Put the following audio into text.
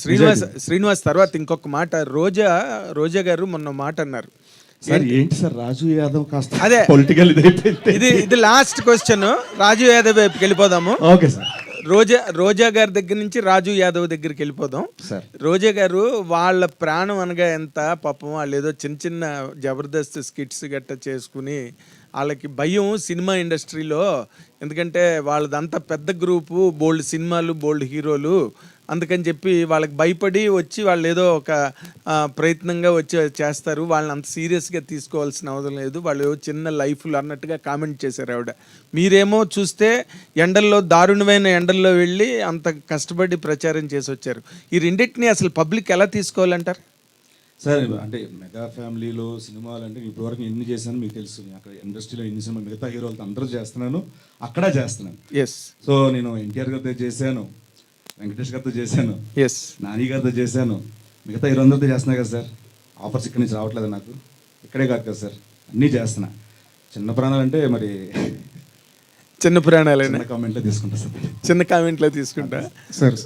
శ్రీనివాస్ తర్వాత ఇంకొక మాట, రోజా గారు మొన్న మాట అన్నారు. సార్ ఏంటి సార్ రాజు యాదవ్ కాస్త అదే పొలిటికల్ ఇది లాస్ట్ క్వశ్చన్. రాజు యాదవ్ వైపుకి వెళ్ళిపోదాము. Okay sir. రోజా గారి దగ్గర నుంచి రాజు యాదవ్ దగ్గరికి వెళ్ళిపోదాం. సార్ రోజా గారు వాళ్ళ ప్రాణం అనగా ఎంత పాపం, వాళ్ళు ఏదో చిన్న చిన్న జబర్దస్త్ స్కిట్స్ గట్ట చేసుకుని వాళ్ళకి భయం సినిమా ఇండస్ట్రీలో. ఎందుకంటే వాళ్ళదంతా పెద్ద గ్రూపు, బోల్డ్ సినిమాలు, బోల్డ్ హీరోలు. అందుకని చెప్పి వాళ్ళకి భయపడి వచ్చి వాళ్ళు ఏదో ఒక ప్రయత్నంగా వచ్చి చేస్తారు. వాళ్ళని అంత సీరియస్గా తీసుకోవాల్సిన అవసరం లేదు, వాళ్ళు చిన్న లైఫ్లు అన్నట్టుగా కామెంట్ చేశారు ఆవిడ. మీరేమో చూస్తే ఎండల్లో, దారుణమైన ఎండల్లో వెళ్ళి అంత కష్టపడి ప్రచారం చేసి వచ్చారు. ఈ రెండింటిని అసలు పబ్లిక్ ఎలా తీసుకోవాలంటారు? సార్ అంటే మెగా ఫ్యామిలీలో సినిమాలు అంటే ఇప్పటివరకు ఎన్ని చేశాను మీకు తెలుసు. అక్కడ ఇండస్ట్రీలో ఎన్ని సినిమా మిగతా హీరోలతో అందరూ చేస్తున్నాను, అక్కడ చేస్తున్నాను. ఎస్. సో నేను ఎన్టీఆర్ గారితో చేశాను, వెంకటేష్ గారితో చేశాను, ఎస్, నాని గారితో చేశాను, మిగతా హీరోలతో చేస్తున్నా కదా సార్. ఆఫర్స్ ఇక్కడి నుంచి రావట్లేదు నాకు, ఇక్కడే కాదు కదా సార్, అన్నీ చేస్తున్నా. చిన్న ప్రాణాలు అంటే మరి చిన్న ప్రాణాలైనా కామెంట్లో తీసుకుంటా సార్, చిన్న కామెంట్లో తీసుకుంటా సార్.